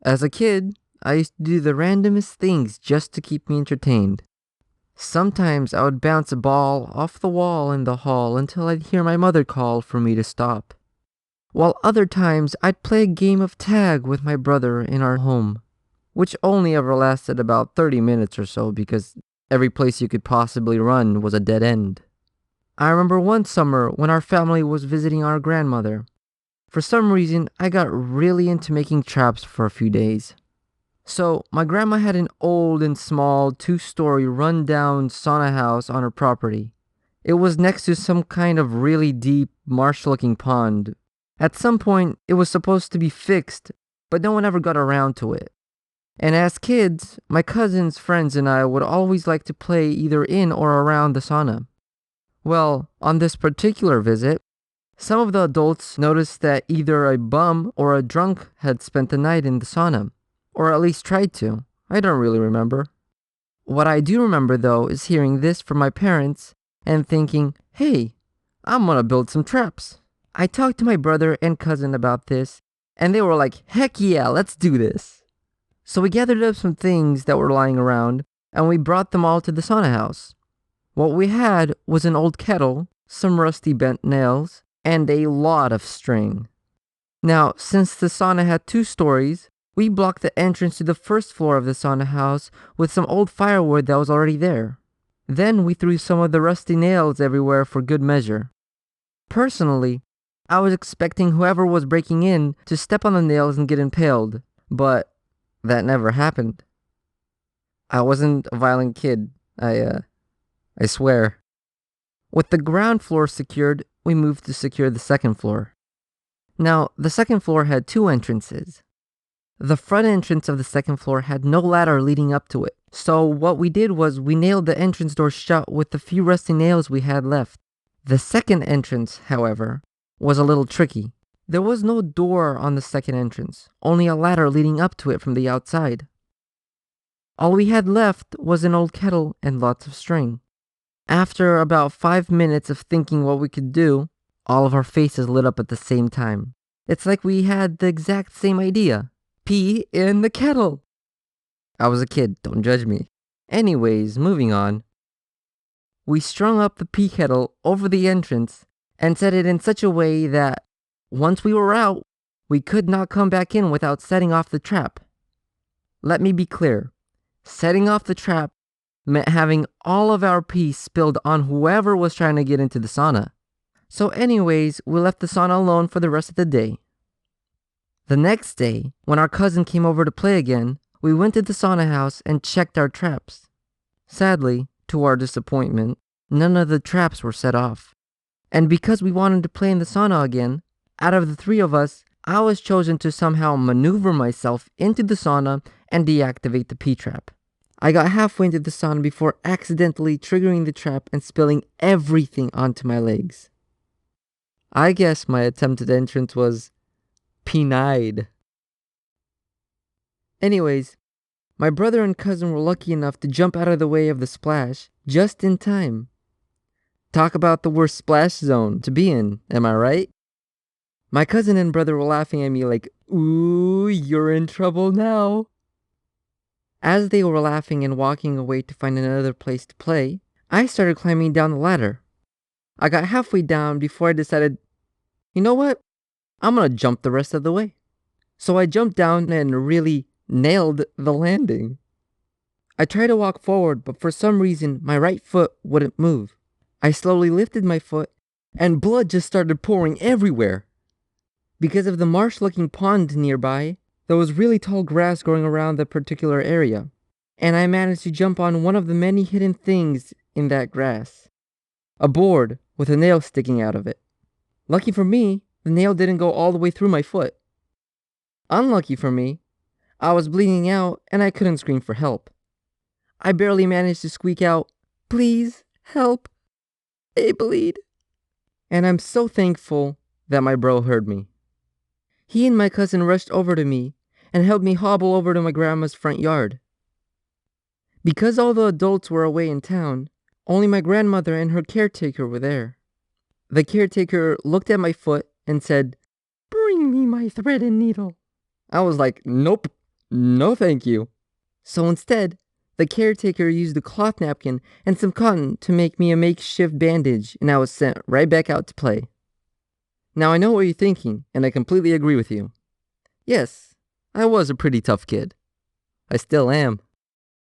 As a kid, I used to do the randomest things just to keep me entertained. Sometimes I would bounce a ball off the wall in the hall until I'd hear my mother call for me to stop. While other times I'd play a game of tag with my brother in our home, which only ever lasted about 30 minutes or so because every place you could possibly run was a dead end. I remember one summer when our family was visiting our grandmother. For some reason, I got really into making traps for a few days. So, my grandma had an old and small 2-story run-down sauna house on her property. It was next to some kind of really deep, marsh-looking pond. At some point, it was supposed to be fixed, but no one ever got around to it. And as kids, my cousins, friends, and I would always like to play either in or around the sauna. Well, on this particular visit, some of the adults noticed that either a bum or a drunk had spent the night in the sauna, or at least tried to. I don't really remember. What I do remember though is hearing this from my parents and thinking, hey, I'm gonna build some traps. I talked to my brother and cousin about this, and they were like, heck yeah, let's do this. So we gathered up some things that were lying around, and we brought them all to the sauna house. What we had was an old kettle, some rusty bent nails, and a lot of string. Now, since the sauna had 2 stories, we blocked the entrance to the first floor of the sauna house with some old firewood that was already there. Then we threw some of the rusty nails everywhere for good measure. Personally, I was expecting whoever was breaking in to step on the nails and get impaled, but that never happened. I wasn't a violent kid, I swear. With the ground floor secured, we moved to secure the second floor. Now, the second floor had 2 entrances. The front entrance of the second floor had no ladder leading up to it, so what we did was we nailed the entrance door shut with the few rusty nails we had left. The second entrance, however, was a little tricky. There was no door on the second entrance, only a ladder leading up to it from the outside. All we had left was an old kettle and lots of string. After about 5 minutes of thinking what we could do, all of our faces lit up at the same time. It's like we had the exact same idea. Pee in the kettle! I was a kid, don't judge me. Anyways, moving on. We strung up the pee kettle over the entrance and set it in such a way that once we were out, we could not come back in without setting off the trap. Let me be clear. Setting off the trap meant having all of our pee spilled on whoever was trying to get into the sauna. So anyways, we left the sauna alone for the rest of the day. The next day, when our cousin came over to play again, we went to the sauna house and checked our traps. Sadly, to our disappointment, none of the traps were set off. And because we wanted to play in the sauna again, out of the 3 of us, I was chosen to somehow maneuver myself into the sauna and deactivate the pee trap. I got halfway into the sauna before accidentally triggering the trap and spilling everything onto my legs. I guess my attempted entrance was penied. Anyways, my brother and cousin were lucky enough to jump out of the way of the splash just in time. Talk about the worst splash zone to be in, am I right? My cousin and brother were laughing at me like, ooh, you're in trouble now. As they were laughing and walking away to find another place to play, I started climbing down the ladder. I got halfway down before I decided, you know what? I'm gonna jump the rest of the way. So I jumped down and really nailed the landing. I tried to walk forward, but for some reason, my right foot wouldn't move. I slowly lifted my foot, and blood just started pouring everywhere. Because of the marsh-looking pond nearby, there was really tall grass growing around that particular area, and I managed to jump on one of the many hidden things in that grass. A board with a nail sticking out of it. Lucky for me, the nail didn't go all the way through my foot. Unlucky for me, I was bleeding out and I couldn't scream for help. I barely managed to squeak out, please, help, I bleed. And I'm so thankful that my bro heard me. He and my cousin rushed over to me and helped me hobble over to my grandma's front yard. Because all the adults were away in town, only my grandmother and her caretaker were there. The caretaker looked at my foot and said, bring me my thread and needle. I was like, nope, No, thank you. So instead, the caretaker used a cloth napkin and some cotton to make me a makeshift bandage, and I was sent right back out to play. Now I know what you're thinking, and I completely agree with you. Yes, I was a pretty tough kid. I still am.